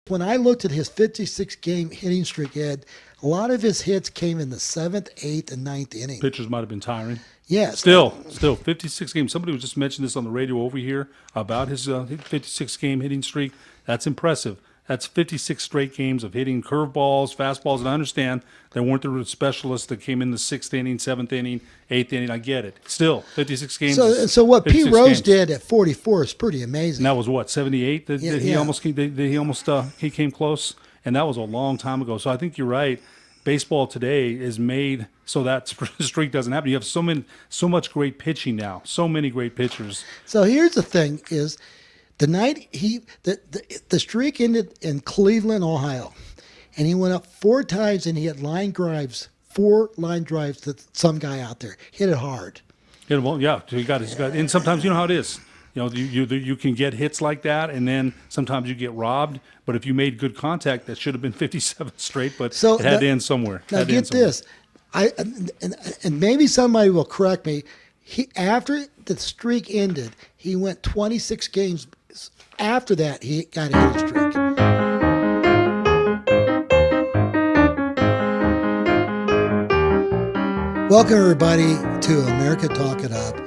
When I looked at his 56-game hitting streak, Ed, a lot of his hits came in the 7th, 8th, and 9th inning. Pitchers might have been tiring. Yes. Still, 56 games. Somebody was just mentioning this on the radio over here about his 56-game hitting streak. That's impressive. That's 56 straight games of hitting curveballs, fastballs, and I understand there weren't the specialists that came in the 6th inning, 7th inning, 8th inning. I get it. Still, 56 games. So what Pete Rose games. did at 44 is pretty amazing. And that was what, 78? He came close, and that was a long time ago. So I think you're right. Baseball today is made so that streak doesn't happen. You have so much great pitching now, so many great pitchers. So here's the thing: is the night the streak ended in Cleveland, Ohio, and he went up 4 times and he had 4 line drives to some guy out there. Hit it hard. Yeah, he got, and sometimes you know how it is. You can get hits like that, and then sometimes you get robbed. But if you made good contact, that should have been 57 straight, but it had to end somewhere. Now get this, and maybe somebody will correct me. After the streak ended, he went 26 games. After that, he got a hit streak. Welcome everybody to America Talk It Up.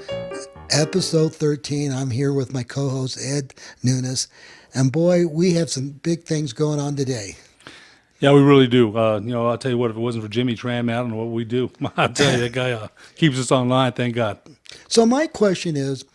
Episode 13. I'm here with my co-host, Ed Nunes. And boy, we have some big things going on today. Yeah, we really do. I'll tell you what, if it wasn't for Jimmy Tran, man, I don't know what we'd do. I'll tell you, that guy keeps us online, thank God. So my question is,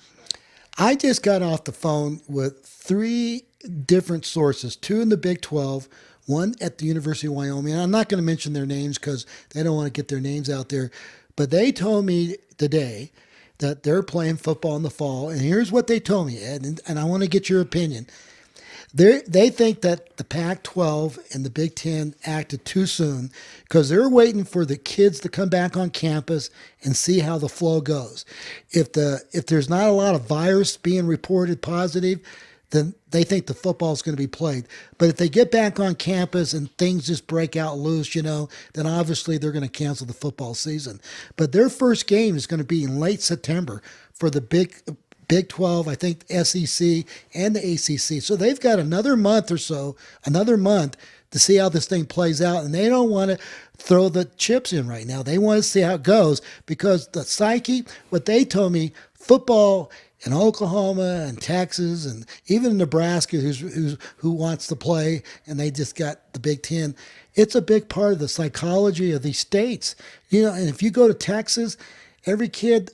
I just got off the phone with 3 different sources, 2 in the Big 12, 1 at the University of Wyoming. And I'm not going to mention their names because they don't want to get their names out there. But they told me today that they're playing football in the fall. And here's what they told me, Ed, and I want to get your opinion. They think that the Pac-12 and the Big Ten acted too soon because they're waiting for the kids to come back on campus and see how the flow goes. If there's not a lot of virus being reported positive, then they think the football is going to be played. But if they get back on campus and things just break out loose, then obviously they're going to cancel the football season. But their first game is going to be in late September for the Big 12, I think SEC and the ACC. So they've got another month to see how this thing plays out. And they don't want to throw the chips in right now. They want to see how it goes because the psyche, what they told me, football in Oklahoma and Texas and even Nebraska who wants to play, and they just got the Big Ten. It's a big part of the psychology of these states. And if you go to Texas, every kid,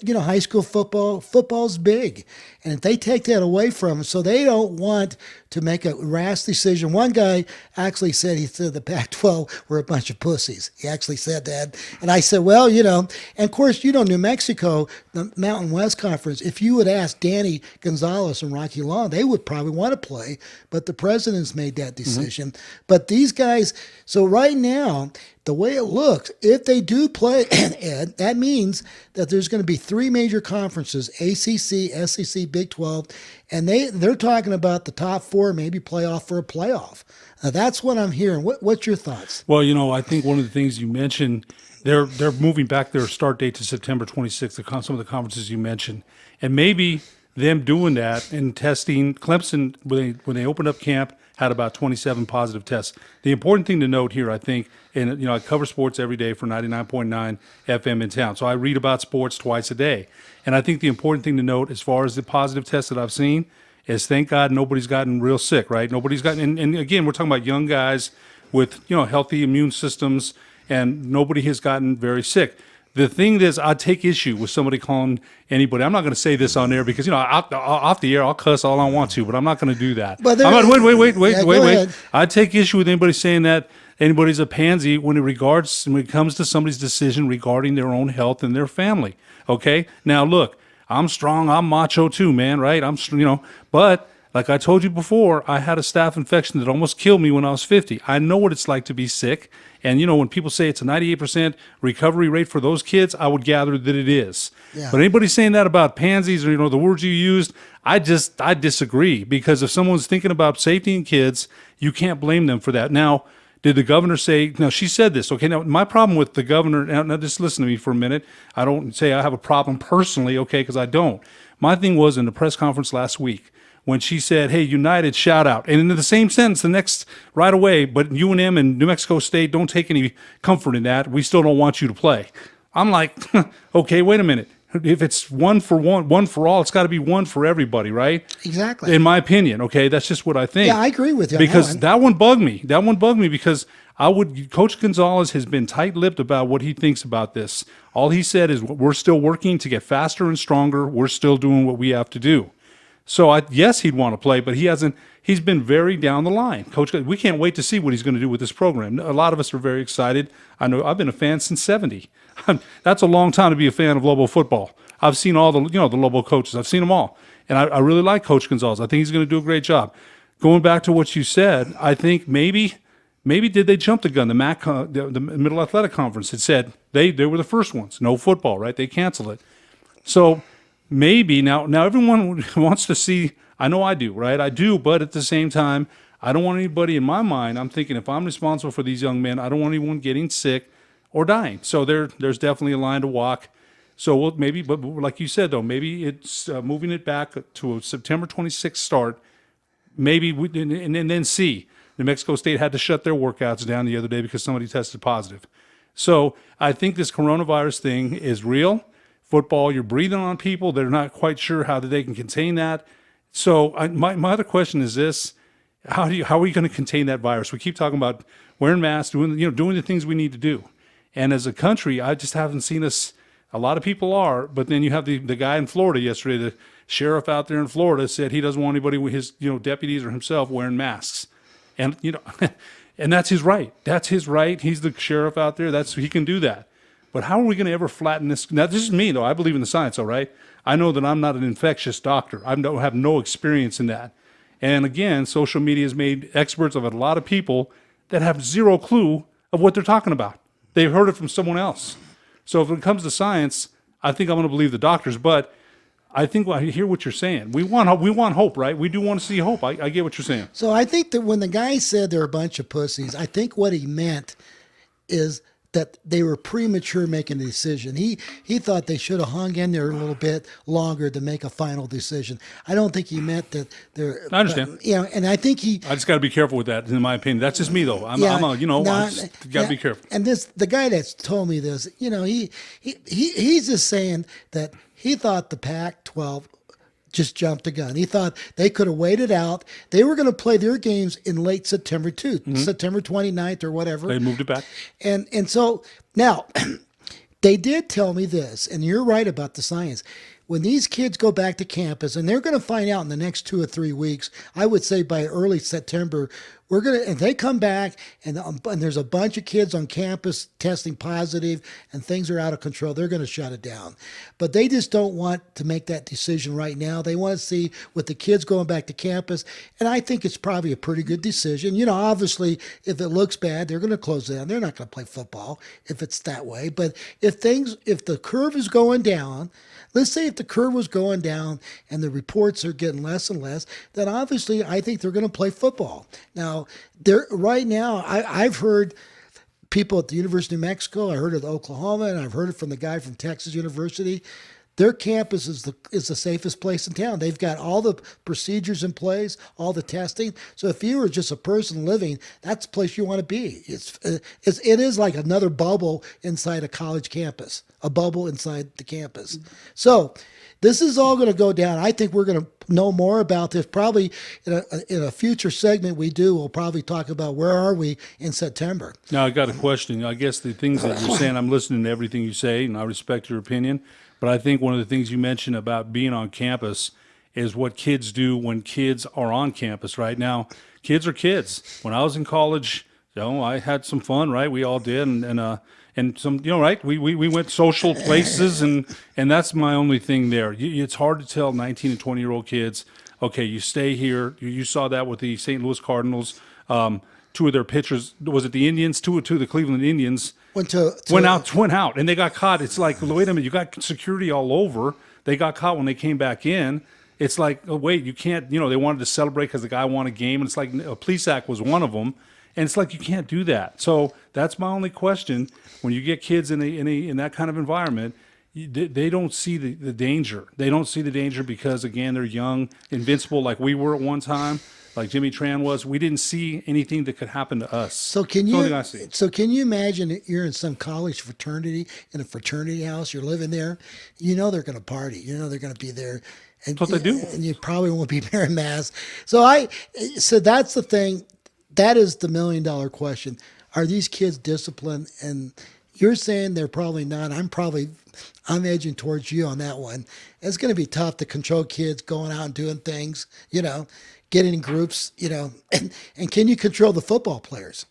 high school football's big. And if they take that away from them, so they don't want to make a rash decision. One guy actually said, the Pac-12 were a bunch of pussies. He actually said that. And I said, well, and of course, New Mexico, the Mountain West Conference, if you would ask Danny Gonzalez and Rocky Long, they would probably want to play, but the president's made that decision. Mm-hmm. But these guys, so right now, the way it looks, if they do play, Ed, that means that there's going to be 3 major conferences, ACC, SEC, Big 12, and they're talking about the top 4 maybe playoff for a playoff. Now, that's what I'm hearing. What's your thoughts? Well, I think one of the things you mentioned, they're moving back their start date to September 26th, some of the conferences you mentioned, and maybe them doing that and testing. Clemson, when they opened up camp, had about 27 positive tests. The important thing to note here, I think, and I cover sports every day for 99.9 FM in town, so I read about sports twice a day. And I think the important thing to note as far as the positive tests that I've seen is, thank God, nobody's gotten real sick, right? Nobody's gotten, and again, we're talking about young guys with healthy immune systems, and nobody has gotten very sick. The thing is, I take issue with somebody calling anybody. I'm not going to say this on air because, off the air, I'll cuss all I want to, but I'm not going to do that. But wait. I take issue with anybody saying that anybody's a pansy when it comes to somebody's decision regarding their own health and their family. Okay? Now, look, I'm strong. I'm macho too, man, right? But like I told you before, I had a staph infection that almost killed me when I was 50. I know what it's like to be sick. And, when people say it's a 98% recovery rate for those kids, I would gather that it is. Yeah. But anybody saying that about pansies or, the words you used, I disagree. Because if someone's thinking about safety in kids, you can't blame them for that. Now, did the governor say, no, she said this. Okay, now my problem with the governor, now just listen to me for a minute. I don't say I have a problem personally, okay, because I don't. My thing was in the press conference last week, when she said, "Hey, United, shout out," and in the same sentence, the next right away, but UNM and New Mexico State don't take any comfort in that. We still don't want you to play. I'm like, okay, wait a minute. If it's one for all, it's got to be one for everybody, right? Exactly. In my opinion, okay, that's just what I think. Yeah, I agree with you. Because that one bugged me. That one bugged me because Coach Gonzalez has been tight-lipped about what he thinks about this. All he said is we're still working to get faster and stronger. We're still doing what we have to do. So yes, he'd want to play, but he hasn't. He's been very down the line. Coach, we can't wait to see what he's going to do with this program. A lot of us are very excited. I know I've been a fan since '70. That's a long time to be a fan of Lobo football. I've seen all the Lobo coaches. I've seen them all, and I really like Coach Gonzalez. I think he's going to do a great job. Going back to what you said, I think maybe did they jump the gun? The Middle Athletic Conference had said they were the first ones. No football, right? They canceled it. So maybe now everyone wants to see. I know I do, right? I do, but at the same time, I don't want anybody in my mind. I'm thinking if I'm responsible for these young men, I don't want anyone getting sick or dying. So there's definitely a line to walk. So maybe, but like you said, though, maybe it's moving it back to a September 26th start. Maybe and then see. New Mexico State had to shut their workouts down the other day because somebody tested positive. So I think this coronavirus thing is real. Football, you're breathing on people. They're not quite sure how they can contain that. So my other question is this: how are you going to contain that virus? We keep talking about wearing masks, doing the things we need to do. And as a country, I just haven't seen us. A lot of people are, but then you have the guy in Florida yesterday, the sheriff out there in Florida said he doesn't want anybody, his deputies or himself, wearing masks. And and that's his right. That's his right. He's the sheriff out there. He can do that. But how are we going to ever flatten this? Now, this is me, though. I believe in the science, all right? I know that I'm not an infectious doctor. I have no experience in that. And again, social media has made experts of a lot of people that have zero clue of what they're talking about. They've heard it from someone else. So if it comes to science, I think I'm going to believe the doctors. But I think I hear what you're saying. We want hope, right? We do want to see hope. I get what you're saying. So I think that when the guy said they're a bunch of pussies, I think what he meant is that they were premature making a decision. He thought they should have hung in there a little bit longer to make a final decision. I don't think he meant that they're. I understand. And I think I just got to be careful with that, in my opinion. That's just me, though. I just got to be careful. And the guy that's told me this, he's just saying that he thought the Pac-12 just jumped the gun. He thought they could have waited out. They were going to play their games in late September too, September 29th or whatever. They moved it back. And so now they did tell me this, and you're right about the science. When these kids go back to campus, and they're going to find out in the next 2 or 3 weeks, I would say by early September, and they come back and there's a bunch of kids on campus testing positive and things are out of control, they're going to shut it down. But they just don't want to make that decision right now. They want to see with the kids going back to campus. And I think it's probably a pretty good decision. Obviously, if it looks bad, they're going to close down. They're not going to play football if it's that way. But if the curve is going down, let's say if the curve was going down and the reports are getting less and less, then obviously I think they're going to play football. Now, right now, I've heard people at the University of New Mexico, I heard it at Oklahoma, and I've heard it from the guy from Texas University. Their campus is the safest place in town. They've got all the procedures in place, all the testing. So if you were just a person living, that's the place you want to be. It is like another bubble inside a college campus, a bubble inside the campus. So this is all going to go down. I think we're going to know more about this probably in a future segment we'll probably talk about where are we in September. Now, I got a question. I guess the things that you're saying, I'm listening to everything you say, and I respect your opinion. But I think one of the things you mentioned about being on campus is what kids do when kids are on campus. Right now, kids are kids. When I was in college, I had some fun, right? We all did, and some, right? We went social places, and that's my only thing there. It's hard to tell 19 and 20-year-old kids, okay, you stay here. You saw that with the St. Louis Cardinals. 2 of their pitchers, was it the Indians? 2 of the Cleveland Indians went out, and they got caught. It's like, wait a minute, you got security all over. They got caught when they came back in. It's like, oh, wait, you can't. They wanted to celebrate because the guy won a game, and it's like a police act was one of them, and it's like you can't do that. So that's my only question. When you get kids in that kind of environment, they don't see the danger. They don't see the danger because, again, they're young, invincible like we were at one time, like Jimmy Tran was. We didn't see anything that could happen to us. So can That's the only thing you I see. so can you imagine that you're in some college fraternity in a fraternity house, you're living there, you know they're going to party, you know they're going to be there, and That's what they do. and you probably won't be wearing masks. So that's the thing. That is the $1,000,000 question. Are these kids disciplined? And you're saying they're probably not. I'm edging towards you on that one. It's going to be tough to control kids going out and doing things, getting in groups, and can you control the football players?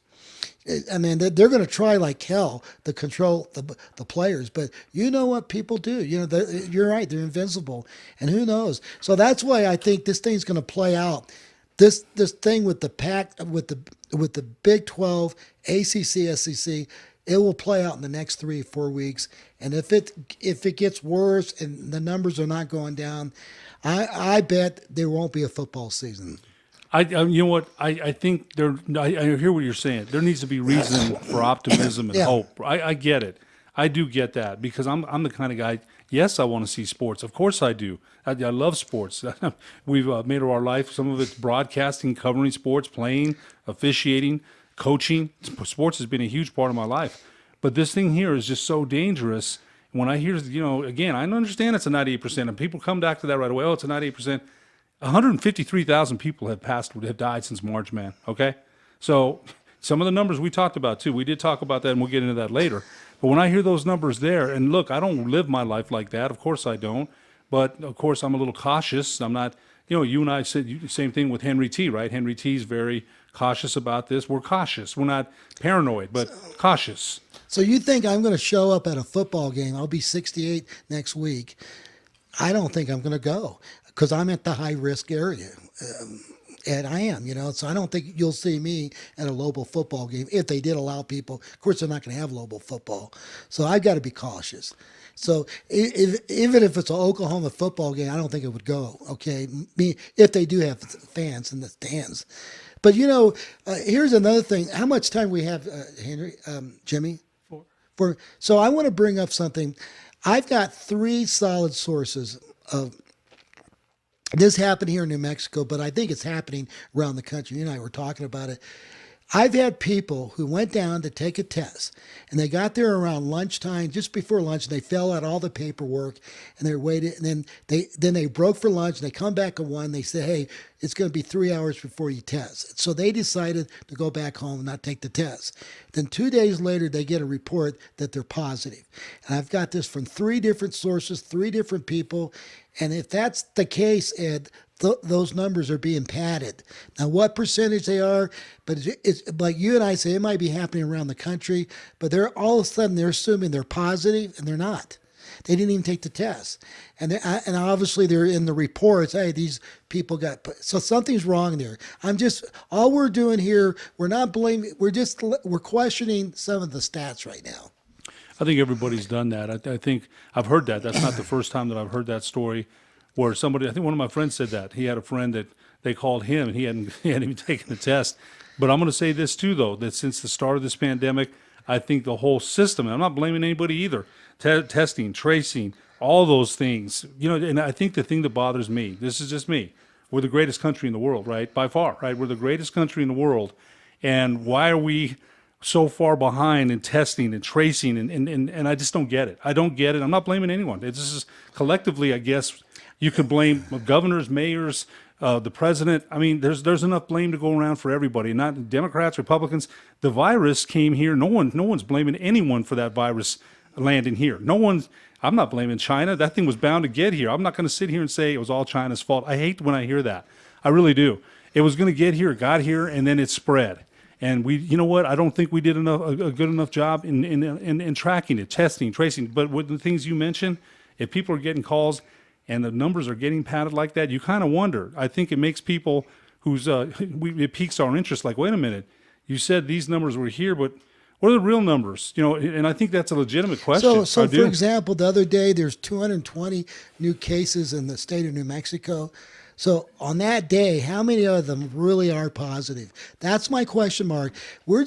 I mean, they're going to try like hell to control the players, but you know what people do. You're right; they're invincible, and who knows? So that's why I think this thing's going to play out. This thing with the with the Big 12, ACC, SEC, it will play out in the next 3 or 4 weeks. And if it gets worse and the numbers are not going down, I bet there won't be a football season. You know what? I think I hear what you're saying. There needs to be reason for optimism and Yeah. hope. I get it. I do get that because I'm the kind of guy. Yes, I want to see sports. Of course, I do. I love sports. We've made it our life. Some of it's broadcasting, covering sports, playing, officiating, coaching. Sports has been a huge part of my life. But this thing here is just so dangerous. When I hear, again, I understand it's a 98%, and people come back to that right away. Oh, it's a 98%. 153,000 people have died since March, man. Okay? So some of the numbers we talked about, too. We did talk about that, and we'll get into that later. But when I hear those numbers there, and look, I don't live my life like that. Of course I don't. But, of course, I'm a little cautious. I'm not, you and I said the same thing with Henry T., right? Henry T. is very cautious about this. We're cautious. We're not paranoid, but cautious. So you think I'm going to show up at a football game? I'll be 68 next week. I don't think I'm going to go because I'm at the high-risk area. And I am, so I don't think you'll see me at a Lobo football game if they did allow people. Of course, they're not going to have Lobo football. So I've got to be cautious. So even if it's an Oklahoma football game, I don't think it would go, okay, if they do have fans in the stands. But, here's another thing. How much time we have, Henry, Jimmy? 4. So I want to bring up something. I've got 3 solid sources of this happened here in New Mexico, but I think it's happening around the country. You and I were talking about it. I've had people who went down to take a test, and they got there around lunchtime, just before lunch, and they filled out all the paperwork, and they waited, and then they broke for lunch, and they come back at 1, they say, hey, it's going to be 3 hours before you test. So they decided to go back home and not take the test. Then 2 days later, they get a report that they're positive. And I've got this from 3 different sources, 3 different people, and if that's the case, Ed, those numbers are being padded. Now, what percentage they are, but it's like you and I say, it might be happening around the country, but they're all of a sudden they're assuming they're positive, and they're not. They didn't even take the test, and obviously they're in the reports. Hey, these people got so something's wrong there. All we're doing here. We're not blaming. We're questioning some of the stats right now. I think everybody's done that. I think I've heard that. That's not the first time that I've heard that story. Where somebody, I think one of my friends said that. He had a friend that they called him, and he hadn't even taken the test. But I'm going to say this too, though, that since the start of this pandemic, I think the whole system, and I'm not blaming anybody either, testing, tracing, all those things, and I think the thing that bothers me, this is just me, we're the greatest country in the world, right? By far, right? We're the greatest country in the world. And why are we so far behind in testing and tracing? And I just don't get it. I don't get it. I'm not blaming anyone. It's just collectively, I guess, you could blame governors, mayors, the president. I mean, there's enough blame to go around for everybody, not Democrats, Republicans. The virus came here. No one's blaming anyone for that virus landing here. I'm not blaming China. That thing was bound to get here. I'm not going to sit here and say it was all China's fault. I hate when I hear that. I really do. It was going to get here, it got here, and then it spread. And you know what? I don't think we did a good enough job in tracking it, testing, tracing. But with the things you mentioned, if people are getting calls and the numbers are getting padded like that, you kind of wonder. I think it makes people it piques our interest. Like, wait a minute, you said these numbers were here, but what are the real numbers? And I think that's a legitimate question. So for example, the other day there's 220 new cases in the state of New Mexico. So on that day, how many of them really are positive? That's my question mark. We're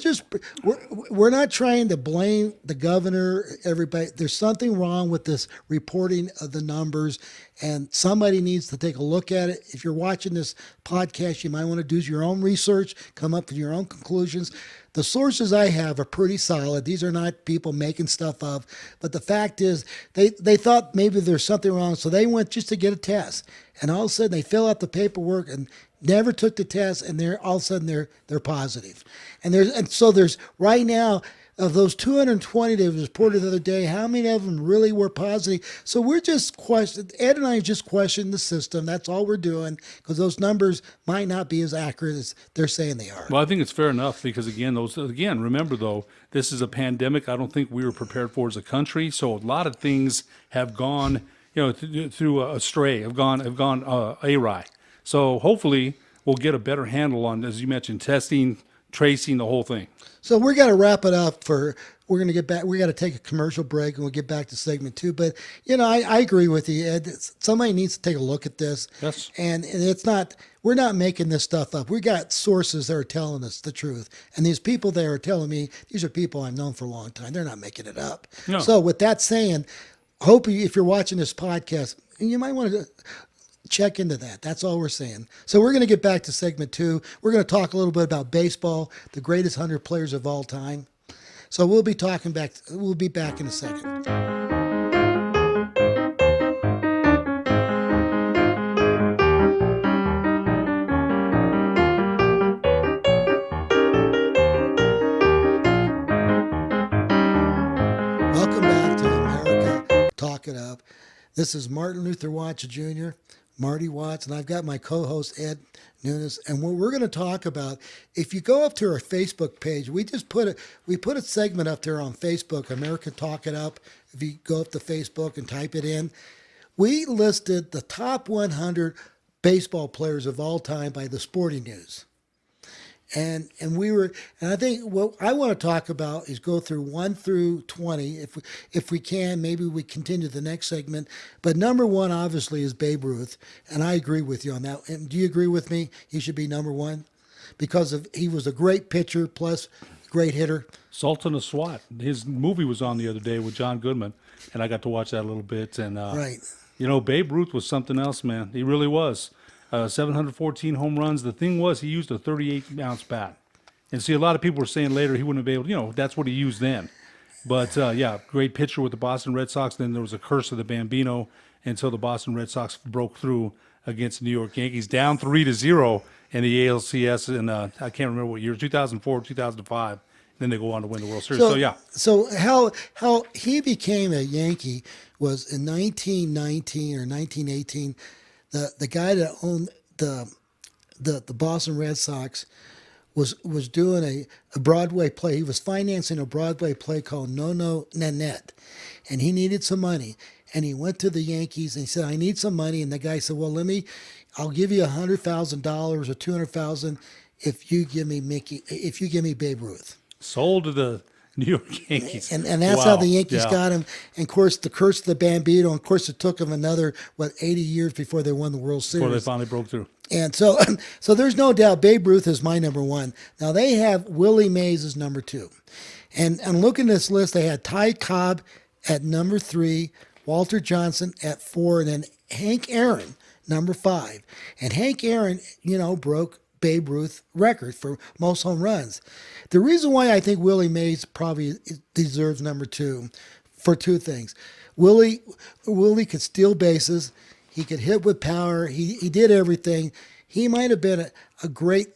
not trying to blame the governor, everybody. There's something wrong with this reporting of the numbers, and somebody needs to take a look at it. If you're watching this podcast, you might want to do your own research, come up with your own conclusions. The sources I have are pretty solid. These are not people making stuff up. But the fact is, they thought maybe there's something wrong, so they went just to get a test. And all of a sudden, they fill out the paperwork and never took the test, and they're all of a sudden they're positive. And so there's right now, of those 220 that was reported the other day, how many of them really were positive? So we're just Ed and I just questioning the system. That's all we're doing, because those numbers might not be as accurate as they're saying they are. Well, I think it's fair enough because, remember, though, this is a pandemic I don't think we were prepared for as a country. So a lot of things have gone, through astray, have gone awry. So hopefully we'll get a better handle on, as you mentioned, testing, tracing, the whole thing. So we're going to wrap it up we're going to get back. We got to take a commercial break and we'll get back to segment 2. But, I agree with you, Ed. Somebody needs to take a look at this. Yes. And it's not, we're not making this stuff up. We got sources that are telling us the truth. And these people that are telling me, these are people I've known for a long time. They're not making it up. No. So with that saying, if you're watching this podcast, you might want to check into that. That's all we're saying. So we're going to get back to segment 2. We're going to talk a little bit about baseball, the greatest 100 players of all time. So we'll be back in a second. Welcome back to America Talk It Up. This is Martin Luther Watts Jr., Marty Watts, and I've got my co-host Ed Nunes. And what we're going to talk about, if you go up to our Facebook page, we put a segment up there on Facebook, America Talk It Up. If you go up to Facebook and type it in, we listed the top 100 baseball players of all time by the Sporting News. And I think what I want to talk about is go through 1 through 20. If we can, maybe we continue the next segment. But number 1 obviously is Babe Ruth, and I agree with you on that. And do you agree with me? He should be number 1 because he was a great pitcher plus great hitter. Sultan of SWAT. His movie was on the other day with John Goodman, and I got to watch that a little bit. And right. Babe Ruth was something else, man. He really was. 714 home runs. The thing was, he used a 38-ounce bat. And see, a lot of people were saying later he wouldn't be able, that's what he used then. But, great pitcher with the Boston Red Sox. Then there was a curse of the Bambino until the Boston Red Sox broke through against the New York Yankees, down 3-0 in the ALCS in, I can't remember what year, 2004, 2005. Then they go on to win the World Series. So how he became a Yankee was in 1919 or 1918. The guy that owned the Boston Red Sox was doing a Broadway play. He was financing a Broadway play called No No Nanette, and he needed some money. And he went to the Yankees and he said, "I need some money." And the guy said, "Well, I'll give you $100,000 or $200,000 if you give me Babe Ruth." Sold to the New York Yankees. And that's how the Yankees got him. And, of course, the curse of the Bambino, and, of course, it took them another, 80 years before they won the World Series. Before they finally broke through. And so there's no doubt Babe Ruth is my number 1. Now, they have Willie Mays as number 2. And looking at this list, they had Ty Cobb at number 3, Walter Johnson at 4, and then Hank Aaron, number 5. And Hank Aaron, broke Babe Ruth record for most home runs. The reason why I think Willie Mays probably deserves number 2 for 2 things. Willie could steal bases. He could hit with power. He did everything. He might have been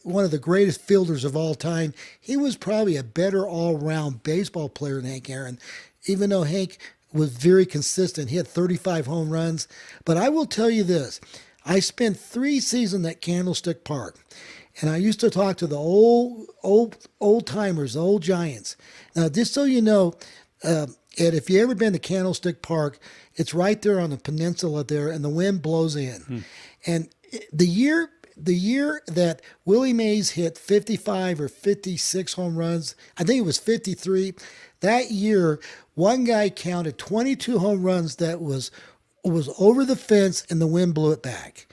one of the greatest fielders of all time. He was probably a better all-round baseball player than Hank Aaron, even though Hank was very consistent. He had 35 home runs. But I will tell you this. I spent 3 seasons at Candlestick Park, and I used to talk to the old timers, the old Giants. Now, just so you know, Ed, if you ever been to Candlestick Park, it's right there on the peninsula there, and the wind blows in. And the year that Willie Mays hit 55 or 56 home runs, I think it was 53. That year, one guy counted 22 home runs that was over the fence, and the wind blew it back.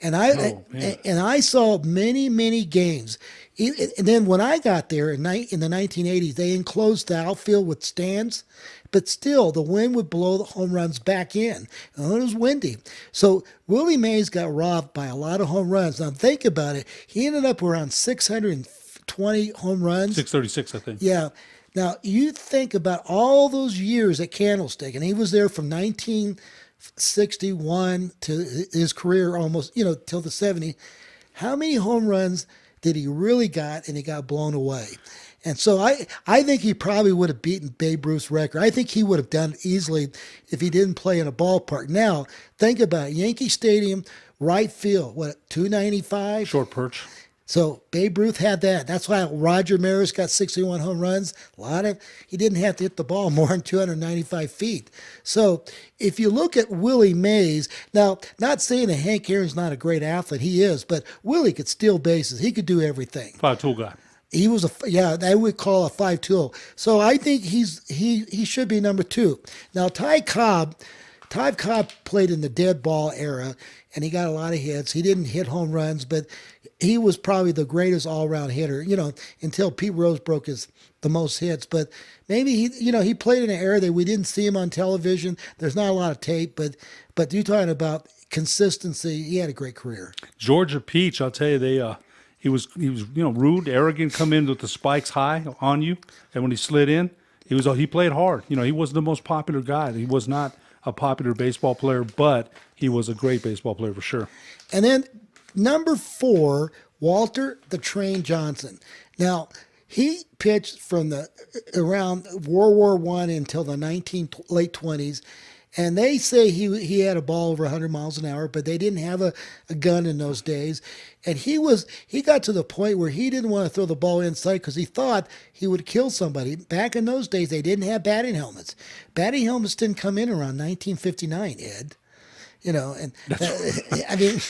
And man. I saw many games. And then when I got there in the 1980s, they enclosed the outfield with stands, but still the wind would blow the home runs back in. And it was windy. So Willie Mays got robbed by a lot of home runs. Now think about it. He ended up around 620 home runs. 636, I think. Yeah. Now you think about all those years at Candlestick, and he was there from 1961 to his career almost, till the 70s. How many home runs did he really got, and he got blown away? And so I think he probably would have beaten Babe Ruth's record. I think he would have done it easily if he didn't play in a ballpark. Now, think about it. Yankee Stadium, right field, 295? Short perch. So Babe Ruth had that. That's why Roger Maris got 61 home runs. He didn't have to hit the ball more than 295 feet. So if you look at Willie Mays, now not saying that Hank Aaron's not a great athlete, he is, but Willie could steal bases. He could do everything. Five-tool guy. He was they would call a 5-tool. So I think he should be number 2. Now Ty Cobb played in the dead ball era, and he got a lot of hits. He didn't hit home runs, but he was probably the greatest all-around hitter, until Pete Rose broke the most hits. But maybe he played in an era that we didn't see him on television. There's not a lot of tape, but you're talking about consistency. He had a great career. Georgia Peach, I'll tell you, he was rude, arrogant, come in with the spikes high on you, and when he slid in, he played hard. He wasn't the most popular guy. He was not a popular baseball player, but he was a great baseball player for sure. And then number 4, Walter the Train Johnson. Now, he pitched from around World War I until the late 20s. And they say he had a ball over 100 miles an hour, but they didn't have a gun in those days. And he got to the point where he didn't want to throw the ball inside because he thought he would kill somebody. Back in those days, they didn't have batting helmets. Batting helmets didn't come in around 1959, Ed. I mean,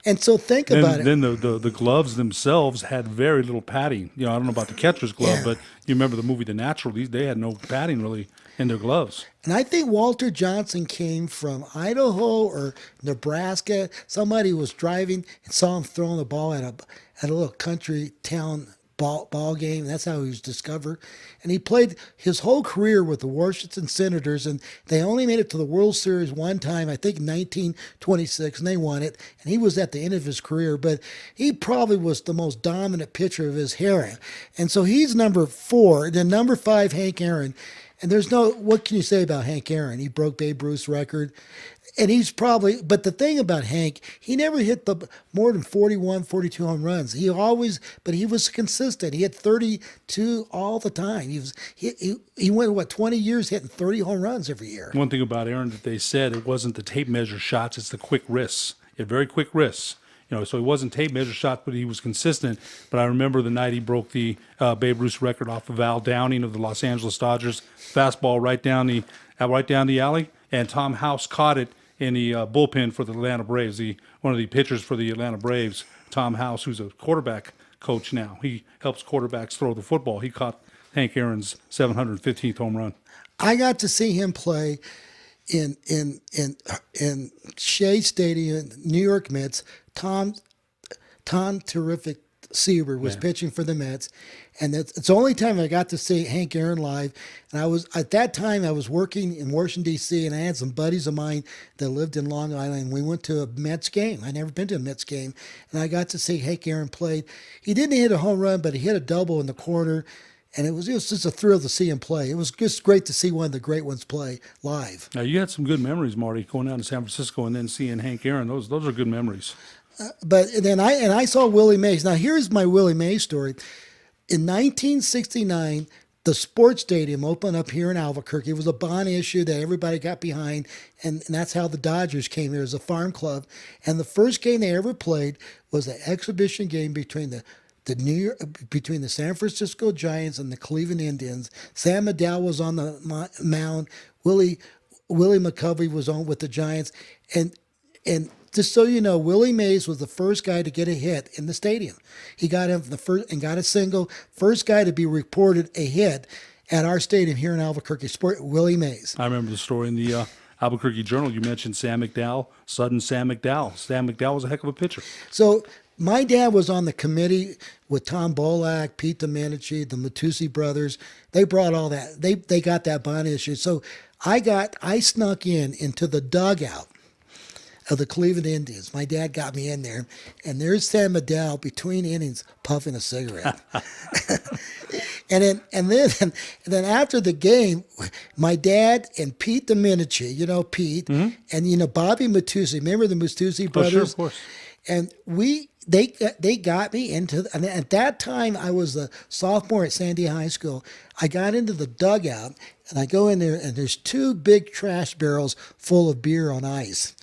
and so think about it. Then the gloves themselves had very little padding. I don't know about the catcher's glove, but you remember the movie The Natural? They had no padding really in their gloves. And I think Walter Johnson came from Idaho or Nebraska. Somebody was driving and saw him throwing the ball at a little country town ball game. That's how he was discovered. And he played his whole career with the Washington Senators, and they only made it to the World Series one time, I think in 1926, and they won it. And he was at the end of his career, but he probably was the most dominant pitcher of his era. And so he's number 4. Then number 5, Hank Aaron. And what can you say about Hank Aaron? He broke Babe Ruth's record. And but the thing about Hank, he never hit more than 41, 42 home runs. He was consistent. He hit 32 all the time. He went, 20 years hitting 30 home runs every year. One thing about Aaron that they said, it wasn't the tape measure shots, it's the quick wrists. He had very quick wrists. So he wasn't tape measure shots, but he was consistent. But I remember the night he broke the Babe Ruth record off of Al Downing of the Los Angeles Dodgers. Fastball right down the alley, and Tom House caught it in the bullpen for the Atlanta Braves. One of the pitchers for the Atlanta Braves, Tom House, who's a quarterback coach now. He helps quarterbacks throw the football. He caught Hank Aaron's 715th home run. I got to see him play in Shea Stadium, New York Mets. Tom Terrific Seaver was pitching for the Mets, and it's the only time I got to see Hank Aaron live. And at that time I was working in Washington D.C., and I had some buddies of mine that lived in Long Island. And we went to a Mets game. I'd never been to a Mets game, and I got to see Hank Aaron play. He didn't hit a home run, but he hit a double in the corner. And it was just a thrill to see him play. It was just great to see one of the great ones play live. Now, you had some good memories, Marty, going down to San Francisco and then seeing Hank Aaron. Those are good memories. But then I saw Willie Mays. Now, here's my Willie Mays story. In 1969, the sports stadium opened up here in Albuquerque. It was a bond issue that everybody got behind, and that's how the Dodgers came here as a farm club. And the first game they ever played was an exhibition game between the San Francisco Giants and the Cleveland Indians. Sam McDowell was on the mound. Willie McCovey was on with the Giants, and just so you know, Willie Mays was the first guy to get a hit in the stadium. He got him got a single. First guy to be reported a hit at our stadium here in Albuquerque. Willie Mays. I remember the story in the Albuquerque Journal, you mentioned Sam McDowell, sudden Sam McDowell. Sam McDowell was a heck of a pitcher. So my dad was on the committee with Tom Bolak, Pete DiMaggio, the Mathewson brothers. They brought all that. They got that bond issue. So I snuck into the dugout of the Cleveland Indians. My dad got me in there, and there's Sam McDowell between innings puffing a cigarette. and then after the game, my dad and Pete DiMaggio, Pete, and Bobby Mathewson. Remember the Mathewson brothers? Oh, sure, of course. And they got me into, and at that time I was a sophomore at Sandy High School. I got into the dugout, and I go in there, and there's 2 big trash barrels full of beer on ice.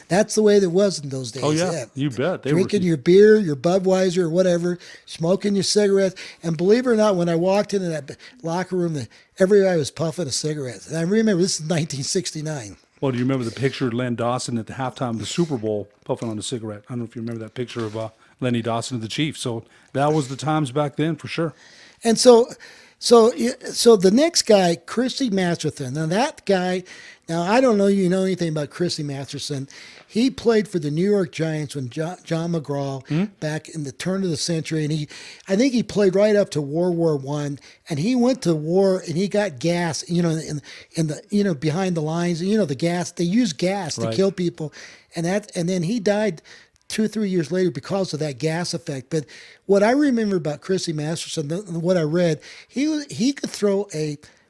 That's the way it was in those days. Oh, yeah. You bet. Drinking your beer, your Budweiser or whatever, smoking your cigarettes. And believe it or not, when I walked into that locker room, everybody was puffing a cigarette. And I remember this is 1969. Well, do you remember the picture of Len Dawson at the halftime of the Super Bowl puffing on a cigarette? I don't know if you remember that picture of Lenny Dawson of the Chiefs. So that was the times back then for sure. And so the next guy, Christy Mathewson. Now that guy, I don't know you know anything about Christy Mathewson. He played for the New York Giants when John McGraw back in the turn of the century, and I think he played right up to World War I. And he went to war, and he got gas, in the behind the lines, the gas. They used gas to kill people, and then he died 2 or 3 years later because of that gas effect. But what I remember about Christy Mathewson, what I read, he could throw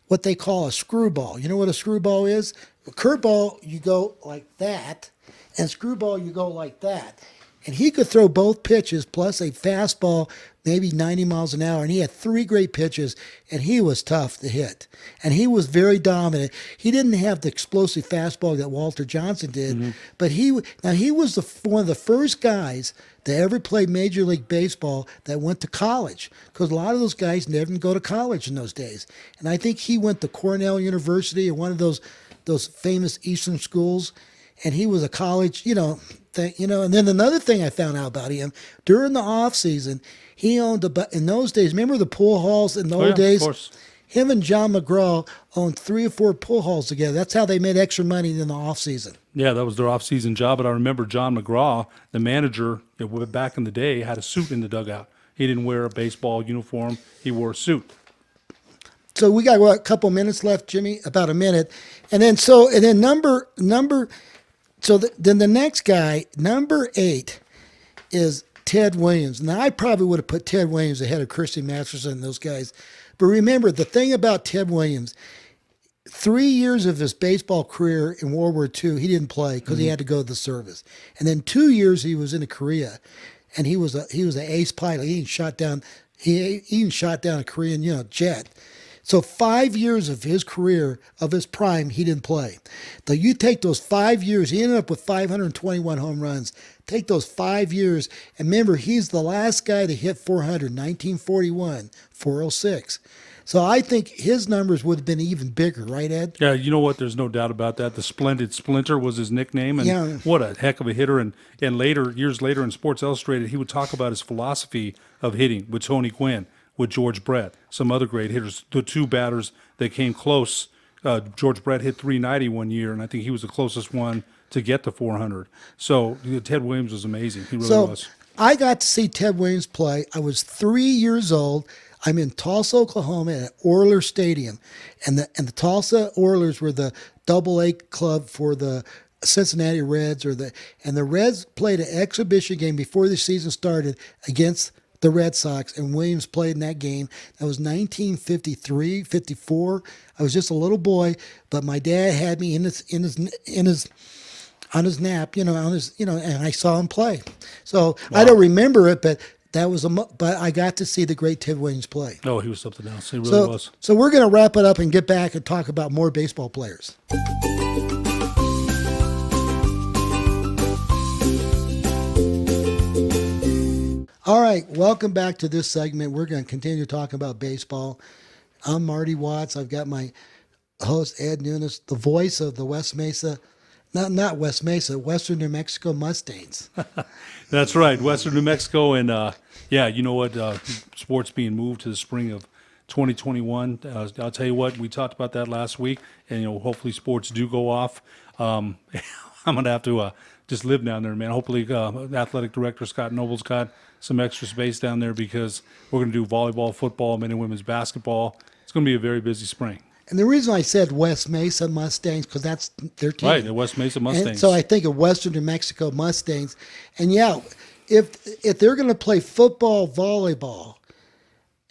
what they call a screwball. You know what a screwball is? A curveball, you go like that, and screwball, you go like that. And he could throw both pitches plus a fastball, maybe 90 miles an hour. And he had 3 great pitches, and he was tough to hit. And he was very dominant. He didn't have the explosive fastball that Walter Johnson did, but he was one of the first guys that ever played Major League Baseball that went to college, because a lot of those guys never didn't go to college in those days. And I think he went to Cornell University or one of those famous Eastern schools, and he was a college, And then another thing I found out about him, during the off season, he owned in those days. Remember the pool halls in the old days? Of course. Him and John McGraw owned 3 or 4 pool halls together. That's how they made extra money in the off season. Yeah, that was their off-season job. But I remember John McGraw, the manager, back in the day, had a suit in the dugout. He didn't wear a baseball uniform. He wore a suit. So we got a couple minutes left, Jimmy, about a minute, then the next guy, number 8, is Ted Williams. Now I probably would have put Ted Williams ahead of Christy Mathewson and those guys, but remember the thing about Ted Williams. 3 years of his baseball career in World War II, he didn't play because he had to go to the service, and then 2 years he was in Korea, and he was an ace pilot. He even shot down a Korean jet. So 5 years of his career, of his prime, he didn't play. Though you take those 5 years, he ended up with 521 home runs. Take those 5 years, and remember, he's the last guy to hit 400, 1941, 406. So I think his numbers would have been even bigger, right, Ed? Yeah, you know what? There's no doubt about that. The Splendid Splinter was his nickname, and what a heck of a hitter. And years later in Sports Illustrated, he would talk about his philosophy of hitting with Tony Gwynn, with George Brett, some other great hitters. The 2 batters that came close, George Brett hit 390 one year, and I think he was the closest one to get to 400. So Ted Williams was amazing. He really was. I got to see Ted Williams play. I was 3 years old. I'm in Tulsa, Oklahoma at Oilers Stadium. And the Tulsa Oilers were the AA club for the Cincinnati Reds, and the Reds played an exhibition game before the season started against the Red Sox, and Williams played in that game. That was 1953, 54. I was just a little boy, but my dad had me on his nap, and I saw him play. So wow. I don't remember it, but but I got to see the great Ted Williams play. Oh, he was something else. He really was. So we're going to wrap it up and get back and talk about more baseball players. All right, welcome back to this segment. We're going to continue talking about baseball. I'm Marty Watts. I've got my host, Ed Nunes, the voice of the West Mesa, not West Mesa, Western New Mexico Mustangs. That's right, Western New Mexico. And, you know what? Sports being moved to the spring of 2021. I'll tell you what, we talked about that last week, and hopefully sports do go off. I'm gonna have to just live down there, man. Hopefully, athletic director Scott Noble's got some extra space down there because we're gonna do volleyball, football, men and women's basketball. It's gonna be a very busy spring. And the reason I said West Mesa Mustangs, because that's their team. Right, the West Mesa Mustangs. And so I think of Western New Mexico Mustangs. And yeah, if they're going to play football, volleyball,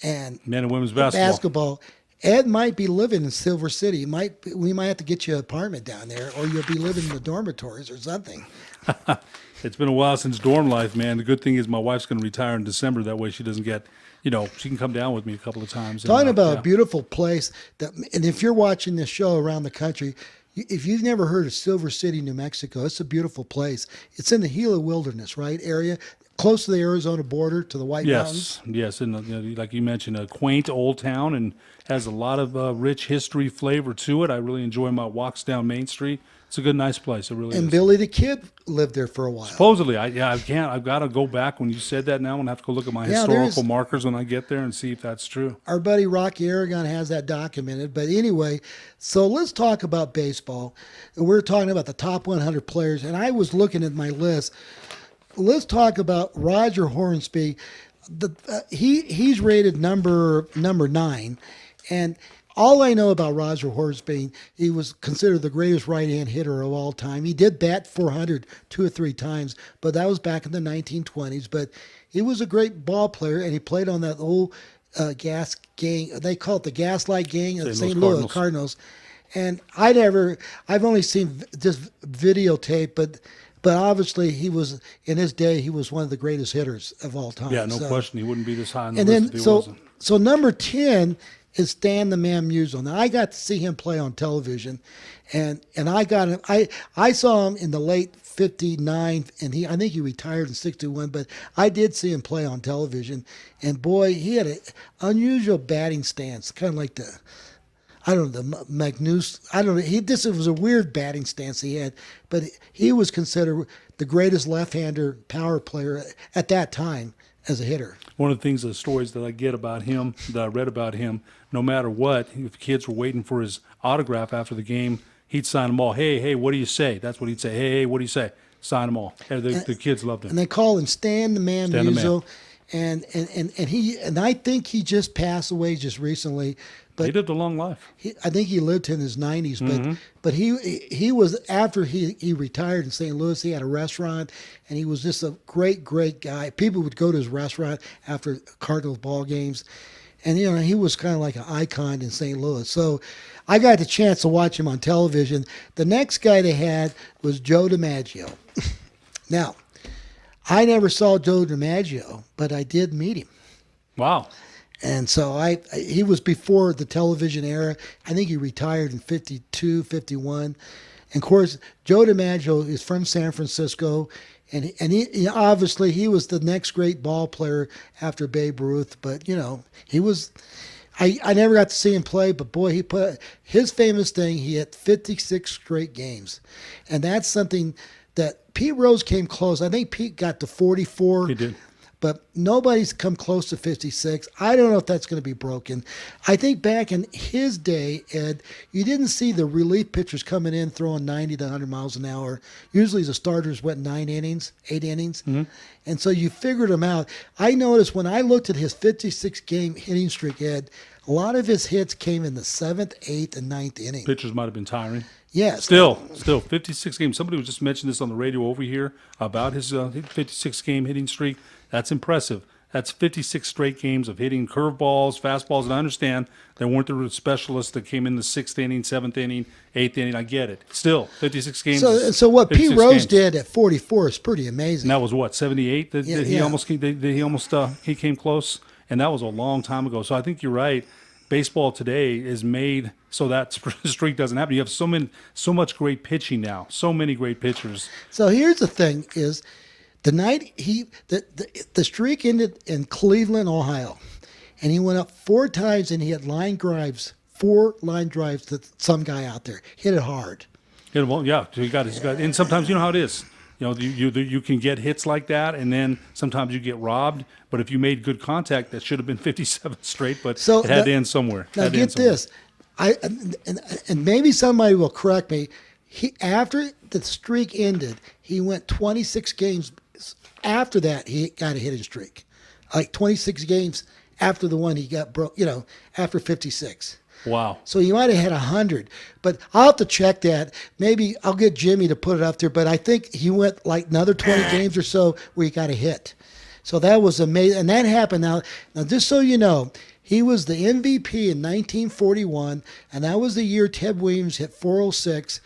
and men and women's basketball, Ed might be living in Silver City. We might have to get you an apartment down there, or you'll be living in the dormitories or something. It's been a while since dorm life, man. The good thing is my wife's going to retire in December. That way she doesn't get, she can come down with me a couple of times. Talking about a beautiful place, and if you're watching this show around the country, if you've never heard of Silver City, New Mexico, it's a beautiful place. It's in the Gila Wilderness, right, area, close to the Arizona border, to the White Mountains. Yes, and like you mentioned, a quaint old town and has a lot of rich history flavor to it. I really enjoy my walks down Main Street. It's a good, nice place. It really is. And Billy the Kid lived there for a while. Supposedly, I've got to go back. When you said that, now I'm gonna have to go look at my historical markers when I get there and see if that's true. Our buddy Rocky Aragon has that documented. But anyway, so let's talk about baseball. And we're talking about the top 100 players, and I was looking at my list. Let's talk about Roger Hornsby. He's rated number 9, and all I know about Roger Hornsby, he was considered the greatest right-hand hitter of all time. He did bat 400 2 or 3 times, but that was back in the 1920s. But he was a great ball player, and he played on that old gas gang. They call it the Gaslight Gang of the St. Louis Cardinals. And I've only seen just videotape, but obviously he was, in his day, he was one of the greatest hitters of all time. Yeah, no question. He wouldn't be this high on the list if he wasn't. So number 10 is Stan the Man Musial. Now, I got to see him play on television, and I got him. I saw him in the late 59, and I think he retired in 61, but I did see him play on television, and boy, he had an unusual batting stance, kind of like the Magnus. This was a weird batting stance he had, but he was considered the greatest left-hander power player at that time as a hitter. One of the things, the stories that I get about him, that I read about him, no matter what, if kids were waiting for his autograph after the game, he'd sign them all. Hey, what do you say? That's what he'd say. Hey, what do you say? Sign them all. And the kids loved him. And they call him Stan the Man Musial. And I think he just passed away just recently. But he lived a long life. I think he lived in his 90s, but he was, after he retired in St. Louis, he had a restaurant, and he was just a great guy. People would go to his restaurant after Cardinals ball games, and he was kind of like an icon in St. Louis. So I got the chance to watch him on television. The next guy they had was Joe DiMaggio. Now, I never saw Joe DiMaggio, but I did meet him. Wow. And so he was before the television era. I think he retired in 52, 51. And of course, Joe DiMaggio is from San Francisco, and he obviously he was the next great ball player after Babe Ruth. But he was. I never got to see him play, but boy, he put his famous thing. He had 56 straight games, and that's something that Pete Rose came close. I think Pete got to 44. He did. But nobody's come close to 56. I don't know if that's going to be broken. I think back in his day, Ed, you didn't see the relief pitchers coming in throwing 90 to 100 miles an hour. Usually the starters went 8 innings. Mm-hmm. And so you figured them out. I noticed when I looked at his 56-game hitting streak, Ed, a lot of his hits came in the 7th, 8th, and 9th inning. Pitchers might have been tiring. Yes. Still 56 games. Somebody was just mentioned this on the radio over here about his 56-game hitting streak. That's impressive. That's 56 straight games of hitting curveballs, fastballs, and I understand there weren't the specialists that came in the 6th inning, 7th inning, 8th inning. I get it. Still, 56 games. So what Pete Rose did at 44 is pretty amazing. And that was what, 78? He came close, and that was a long time ago. So I think you're right. Baseball today is made so that streak doesn't happen. You have so much great pitching now, so many great pitchers. So here's the thing: is the night the streak ended in Cleveland, Ohio, and he went up 4 times and he had 4 line drives to some guy out there. Hit it hard. Yeah, well, yeah, he got. And sometimes you know how it is. You know, you can get hits like that, and then sometimes you get robbed. But if you made good contact, that should have been 57 straight, but So it had to end somewhere. Now get this, and maybe somebody will correct me. After the streak ended, he went 26 games. After that, he got a hitting streak, like 26 games after the one he got broke. You know, after 56. Wow. So he might have had 100, but I'll have to check that. Maybe I'll get Jimmy to put it up there, but I think he went like another 20 games or so where he got a hit. So that was amazing. And that happened now just so you know, he was the MVP in 1941, and that was the year Ted Williams hit 406.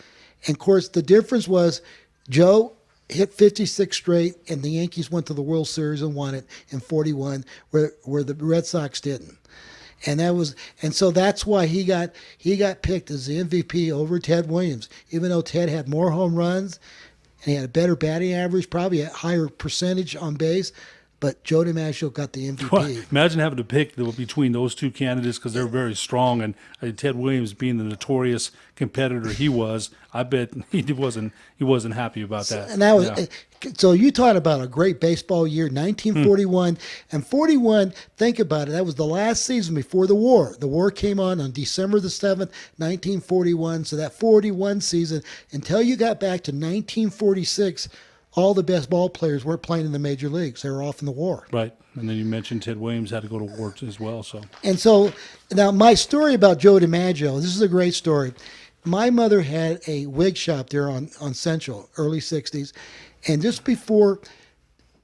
And of course, the difference was Joe hit 56 straight, and the Yankees went to the World Series and won it in 41, where the Red Sox didn't. And so that's why he got picked as the MVP over Ted Williams, even though Ted had more home runs and he had a better batting average, probably a higher percentage on base. But Joe DiMaggio got the MVP. Well, imagine having to pick between those two candidates because they're very strong. And Ted Williams, being the notorious competitor he was, I bet he wasn't happy about that. And that was so you talked about a great baseball year, 1941 and 41. Think about it. That was the last season before the war. The war came on December the 7th, 1941. So that 41 season until you got back to 1946. All the best ball players weren't playing in the major leagues. They were off in the war. Right. And then you mentioned Ted Williams had to go to war as well. And so now my story about Joe DiMaggio, this is a great story. My mother had a wig shop there on Central, early 60s. And just before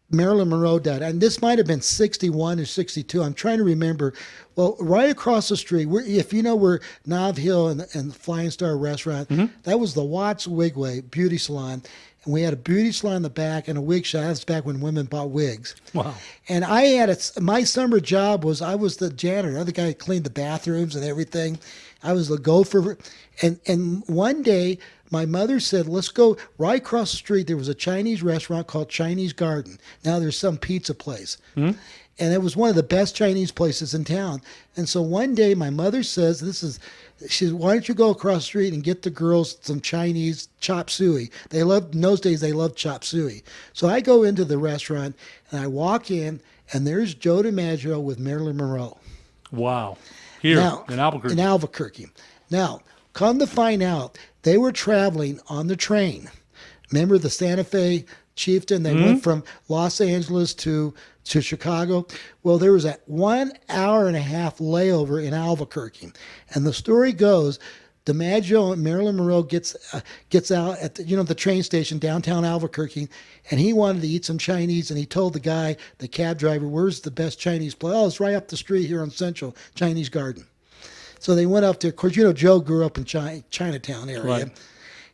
Marilyn Monroe died, and this might have been 61 or 62, I'm trying to remember. Well, right across the street, if you know where Nob Hill and Flying Star Restaurant, that was the Watts Wigway Beauty Salon. And we had a beauty salon in the back and a wig shop. That's back when women bought wigs. Wow. And I had my summer job was I was the janitor. I'm the guy who cleaned the bathrooms and everything. I was the gopher. And one day my mother said, let's go right across the street. There was a Chinese restaurant called Chinese Garden. Now there's some pizza place. Mm-hmm. And it was one of the best Chinese places in town. And so one day my mother says, she says, why don't you go across the street and get the girls some Chinese chop suey? In those days, they loved chop suey. So I go into the restaurant and I walk in and there's Joe DiMaggio with Marilyn Monroe. Wow. In Albuquerque. In Albuquerque. Now, come to find out, they were traveling on the train. Remember the Santa Fe Chieftain? They went from Los Angeles to Chicago. Well, there was that 1 hour and a half layover in Albuquerque. And the story goes, DiMaggio and Marilyn Monroe gets out at the train station downtown Albuquerque, and he wanted to eat some Chinese, and he told the cab driver, where's the best Chinese place? Oh, it's right up the street here on Central, Chinese Garden. So they went up there. Of course, Joe grew up in Chinatown area. Right.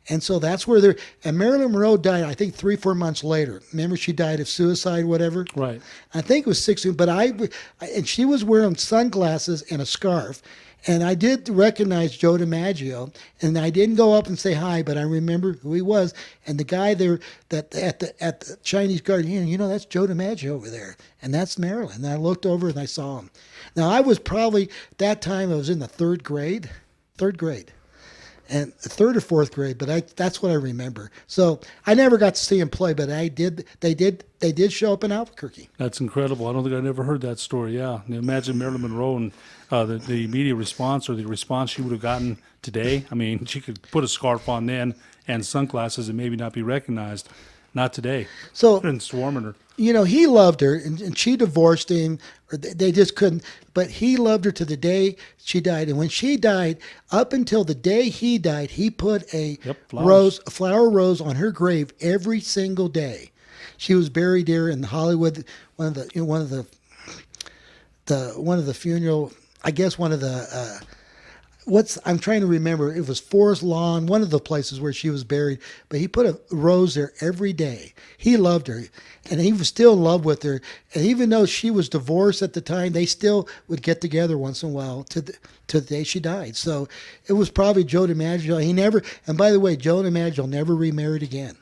And so that's where and Marilyn Monroe died, I think 3-4 months later. Remember, she died of suicide, whatever? Right. I think it was 16, and she was wearing sunglasses and a scarf. And I did recognize Joe DiMaggio, and I didn't go up and say hi, but I remember who he was. And the guy there at the Chinese Garden, that's Joe DiMaggio over there, and that's Marilyn. And I looked over and I saw him. Now, I was probably, that time I was in the third grade. And third or fourth grade, but that's what I remember. So I never got to see him play, but They did show up in Albuquerque. That's incredible. I don't think I never heard that story. Yeah, imagine Marilyn Monroe and the immediate response or the response she would have gotten today. I mean, she could put a scarf on then and sunglasses and maybe not be recognized. Not today. So and swarming her. He loved her, and she divorced him, or they just couldn't. But he loved her to the day she died. And when she died, up until the day he died, he put a flower rose on her grave every single day. She was buried there in Hollywood. One of the funeral. I guess one of the. I'm trying to remember. It was Forest Lawn, one of the places where she was buried. But he put a rose there every day. He loved her, and he was still in love with her. And even though she was divorced at the time, they still would get together once in a while to the day she died. So it was probably Joe DiMaggio. And by the way, Joe DiMaggio never remarried again.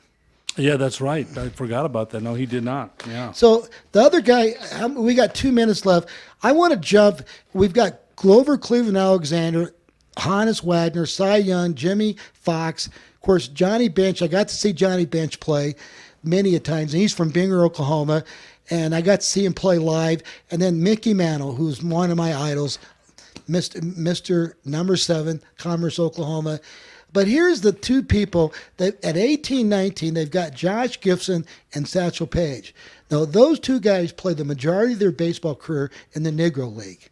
Yeah, that's right. I forgot about that. No, he did not. Yeah. So the other guy, we got 2 minutes left. I want to jump. We've got Glover Cleveland Alexander, Hannes Wagner, Cy Young, Jimmy Fox, of course, Johnny Bench. I got to see Johnny Bench play. many a times. And he's from Binger, Oklahoma. And I got to see him play live. And then Mickey Mantle, who's one of my idols, Mr. Number 7, Commerce, Oklahoma. But here's the two people that at 18, 19, they've got Josh Gibson and Satchel Paige. Now, those two guys played the majority of their baseball career in the Negro League.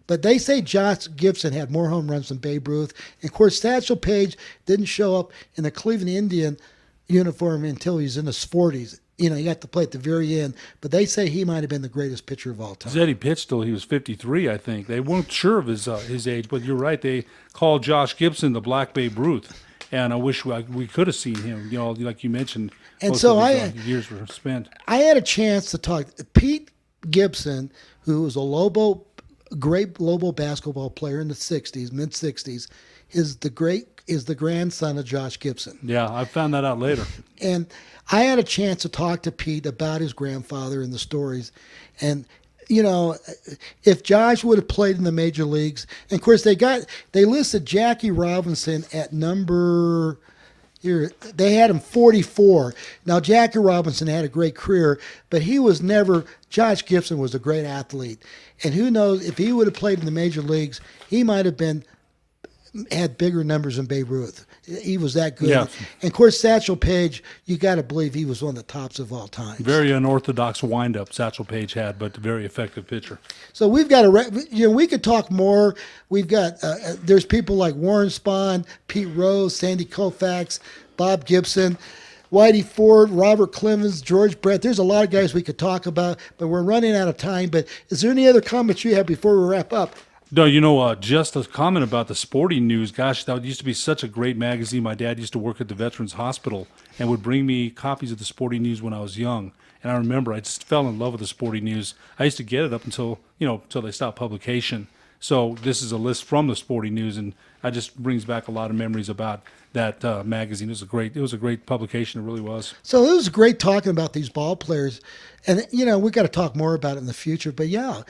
But they say Josh Gibson had more home runs than Babe Ruth. And, of course, Satchel Paige didn't show up in the Cleveland Indian uniform until he was in his 40s. You know, he got to play at the very end. But they say he might have been the greatest pitcher of all time. Said he pitched till he was 53, I think. They weren't sure of his age, but you're right. They called Josh Gibson the Black Babe Ruth. And I wish we could have seen him, you know, like you mentioned. And so years were spent. I had a chance to talk to Pete Gibson, who was a great Lobo basketball player in the 60s, mid-60s, is the grandson of Josh Gibson. Yeah, I found that out later. And I had a chance to talk to Pete about his grandfather and the stories. And, you know, if Josh would have played in the major leagues, and of course they listed Jackie Robinson at number... Here, they had him 44. Now, Jackie Robinson had a great career, but he was never. Josh Gibson was a great athlete. And who knows, if he would have played in the major leagues, he might have had bigger numbers than Babe Ruth. He was that good. Yeah. And, of course, Satchel Paige, you got to believe he was one of the tops of all time. Very unorthodox windup Satchel Paige had, but a very effective pitcher. So we've got we could talk more. We've got, there's people like Warren Spahn, Pete Rose, Sandy Koufax, Bob Gibson, Whitey Ford, Robert Clemens, George Brett. There's a lot of guys we could talk about, but we're running out of time. But is there any other comments you have before we wrap up? No, you know, just a comment about the Sporting News. Gosh, that used to be such a great magazine. My dad used to work at the Veterans Hospital and would bring me copies of the Sporting News when I was young. And I remember I just fell in love with the Sporting News. I used to get it up until they stopped publication. So this is a list from the Sporting News, and it just brings back a lot of memories about that magazine. It was a great publication. It really was. So it was great talking about these ball players, and we got to talk more about it in the future. But yeah.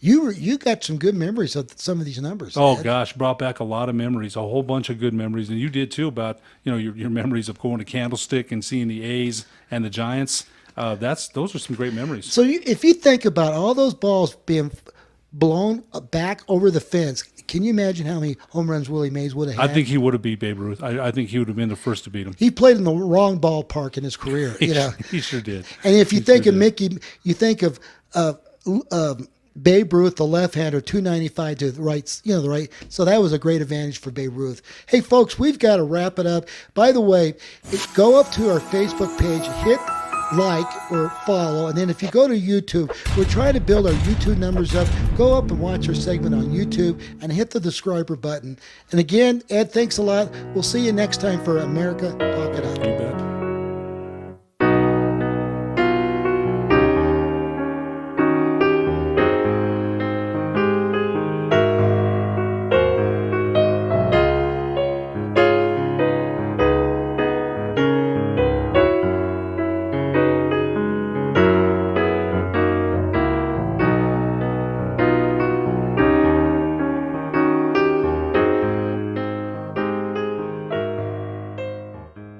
You got some good memories of some of these numbers. Oh, Ed. Gosh, brought back a lot of memories, a whole bunch of good memories. And you did, too, about your memories of going to Candlestick and seeing the A's and the Giants. Those are some great memories. So if you think about all those balls being blown back over the fence, can you imagine how many home runs Willie Mays would have had? I think he would have beat Babe Ruth. I think he would have been the first to beat him. He played in the wrong ballpark in his career. He sure did. And if you think of Mickey, you think of Babe Ruth, the left-hander, 295 to the right, the right. So that was a great advantage for Babe Ruth. Hey, folks, we've got to wrap it up. By the way, go up to our Facebook page, hit like or follow, and then if you go to YouTube, we're trying to build our YouTube numbers up. Go up and watch our segment on YouTube and hit the subscriber button. And again, Ed, thanks a lot. We'll see you next time for America Talk It Up. You bet.